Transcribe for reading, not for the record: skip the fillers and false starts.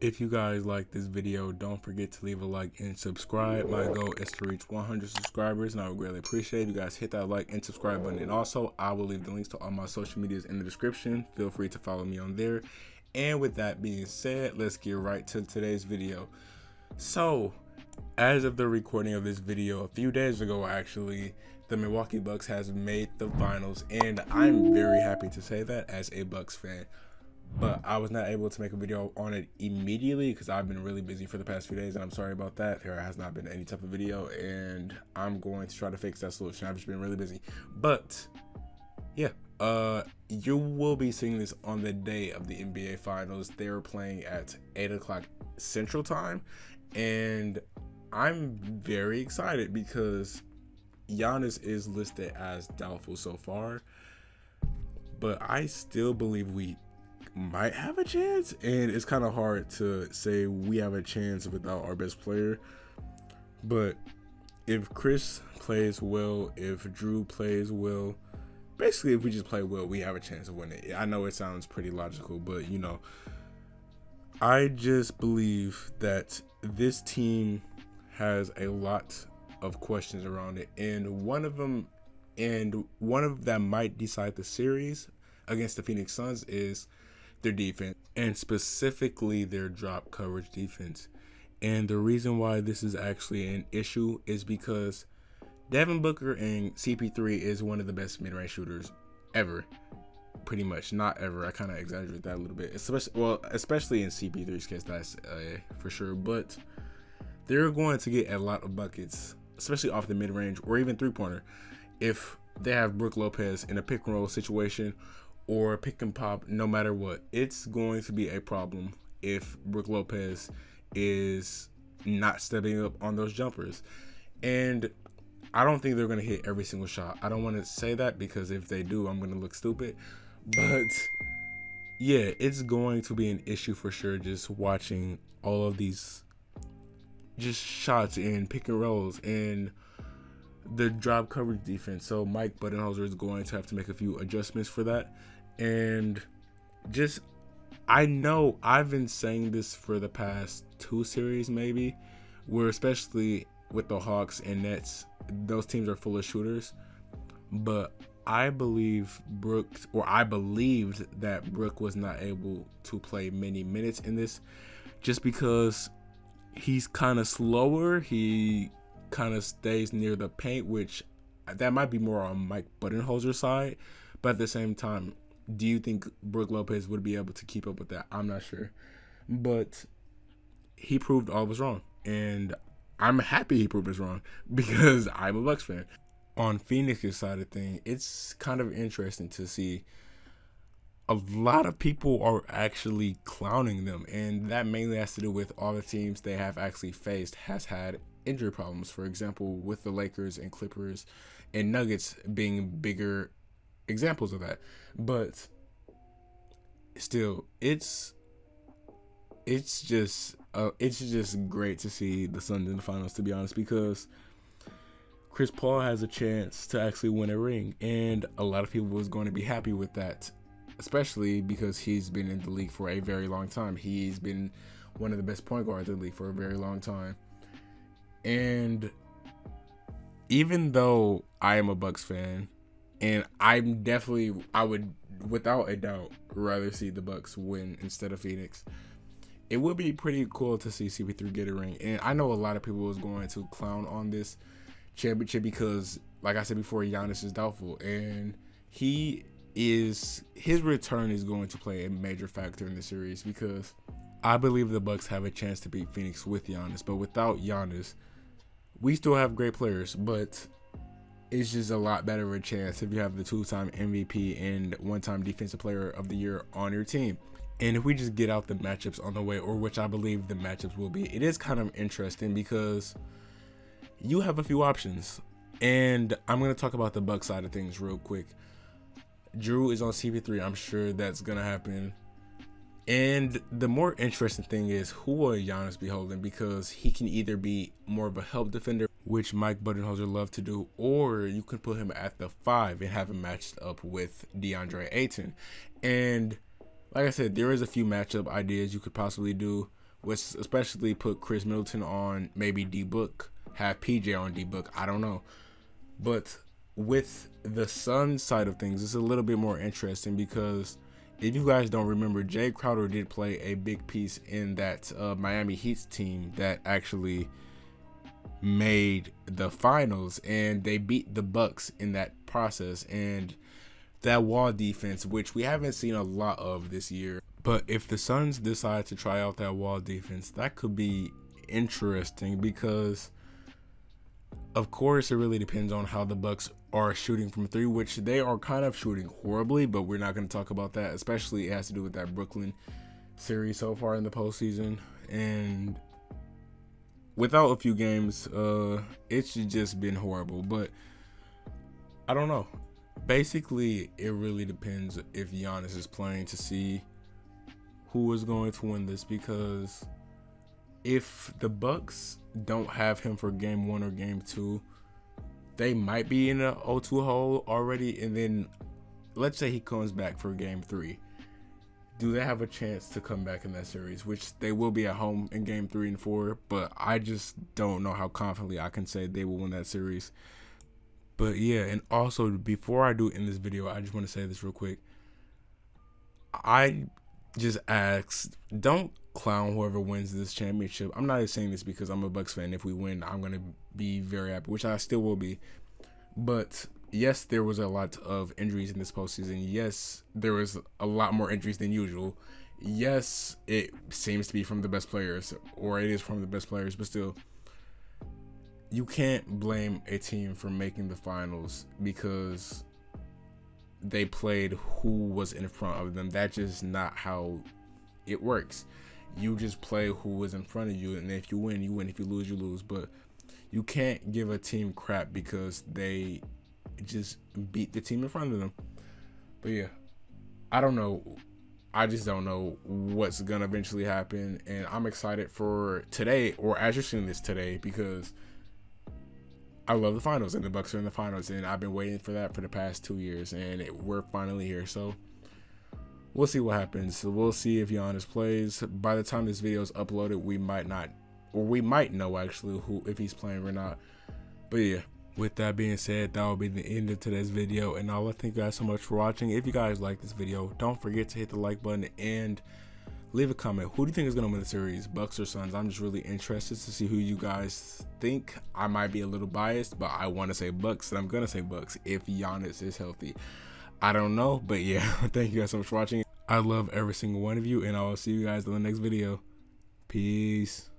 If you guys like this video, don't forget to leave a like and subscribe. My goal is to reach 100 subscribers, and I would greatly appreciate if you guys hit that like and subscribe button. And also, I will leave the links to all my social medias in the description. Feel free to follow me on there. And with that being said, let's get right to today's video. So, as of the recording of this video, a few days ago actually, the Milwaukee Bucks has made the finals, and I'm very happy to say that as a Bucks fan. But I was not able to make a video on it immediately because I've been really busy for the past few days, and I'm sorry about that. There has not been any type of video, and I'm going to try to fix that solution. I've just been really busy. But yeah, you will be seeing this on the day of the NBA Finals. They're playing at 8 o'clock Central Time, and I'm very excited because Giannis is listed as doubtful so far, but I still believe we might have a chance, and it's kind of hard to say we have a chance without our best player. But if Chris plays well, if Drew plays well, basically if we just play well, we have a chance of winning. I know it sounds pretty logical, but you know, I just believe that this team has a lot of questions around it, and one of them that might decide the series against the Phoenix Suns is their defense, and specifically their drop coverage defense. And the reason why this is actually an issue is because Devin Booker and CP3 is one of the best mid-range shooters ever. Pretty much, not ever. I kind of exaggerate that a little bit, especially in CP3's case, that's for sure. But they're going to get a lot of buckets, especially off the mid-range or even three-pointer, if they have Brook Lopez in a pick-and-roll situation or pick and pop. No matter what, it's going to be a problem if Brook Lopez is not stepping up on those jumpers. And I don't think they're going to hit every single shot. I don't want to say that because if they do, I'm going to look stupid. But yeah, it's going to be an issue for sure, just watching all of these just shots in pick and rolls and the drop coverage defense. So Mike Budenholzer is going to have to make a few adjustments for that. And just, I know I've been saying this for the past two series that especially with the Hawks and Nets, those teams are full of shooters. But I believed that Brook was not able to play many minutes in this just because he's kind of slower. He kind of stays near the paint, which that might be more on Mike Budenholzer's side. But at the same time, do you think Brook Lopez would be able to keep up with that? I'm not sure. But he proved all of us wrong. And I'm happy he proved us wrong because I'm a Bucks fan. On Phoenix's side of things, it's kind of interesting to see a lot of people are actually clowning them. And that mainly has to do with all the teams they have actually faced has had injury problems. For example, with the Lakers and Clippers and Nuggets being bigger examples of that. But still, it's just great to see the Suns in the finals, to be honest, because Chris Paul has a chance to actually win a ring, and a lot of people was going to be happy with that, especially because he's been in the league for a very long time. He's been one of the best point guards in the league for a very long time. And even though I am a Bucks fan, and I would without a doubt rather see the Bucks win instead of Phoenix, it would be pretty cool to see CP3 get a ring. And I know a lot of people was going to clown on this championship because, like I said before, Giannis is doubtful, and his return is going to play a major factor in the series because I believe the Bucks have a chance to beat Phoenix with Giannis. But without Giannis, we still have great players, but it's just a lot better of a chance if you have the two-time MVP and one-time Defensive Player of the Year on your team. And if we just get out the matchups on the way, or which I believe the matchups will be, it is kind of interesting because you have a few options. And I'm going to talk about the Bucks side of things real quick. Drew is on CP3. I'm sure that's going to happen. And the more interesting thing is, who will Giannis be holding? Because he can either be more of a help defender, which Mike Budenholzer loved to do, or you can put him at the 5 and have him matched up with DeAndre Ayton. And like I said, there is a few matchup ideas you could possibly do which especially put Chris Middleton on maybe D-Book, have PJ on D-Book. I don't know. But with the Suns side of things, it's a little bit more interesting because if you guys don't remember, Jay Crowder did play a big piece in that Miami Heat team that actually made the finals, and they beat the Bucks in that process. And that wall defense, which we haven't seen a lot of this year, but if the Suns decide to try out that wall defense, that could be interesting because of course it really depends on how the Bucks are shooting from three, which they are kind of shooting horribly, but we're not going to talk about that. Especially it has to do with that Brooklyn series so far in the postseason, and without a few games, it's just been horrible. But I don't know. Basically, it really depends if Giannis is playing to see who is going to win this, because if the Bucks don't have him for game 1 or game 2, they might be in a 0-2 hole already. And then let's say he comes back for game 3. Do they have a chance to come back in that series? Which they will be at home in game 3 and 4, but I just don't know how confidently I can say they will win that series. But yeah, and also before I do end this video, I just want to say this real quick. I just asked, don't clown whoever wins this championship. I'm not saying this because I'm a Bucks fan. If we win, I'm going to be very happy, which I still will be. But yes, there was a lot of injuries in this postseason. Yes, there was a lot more injuries than usual. Yes, it seems to be from the best players, or it is from the best players, but still, you can't blame a team for making the finals because they played who was in front of them. That's just not how it works. You just play who was in front of you, and if you win, you win. If you lose, you lose. But you can't give a team crap because they just beat the team in front of them. But yeah, I don't know. I just don't know what's gonna eventually happen, and I'm excited for today, or as you're seeing this today, because I love the finals, and the Bucks are in the finals, and I've been waiting for that for the past 2 years, and we're finally here. So we'll see what happens. So we'll see if Giannis plays. By the time this video is uploaded, we might not, or we might know actually if he's playing or not. But yeah, with that being said, that will be the end of today's video, and I'll thank you guys so much for watching. If you guys like this video, don't forget to hit the like button and leave a comment. Who do you think is going to win the series, Bucks or Suns? I'm just really interested to see who you guys think. I might be a little biased, but I want to say Bucks, and I'm going to say Bucks if Giannis is healthy. I don't know, but yeah, thank you guys so much for watching. I love every single one of you, and I will see you guys in the next video. Peace.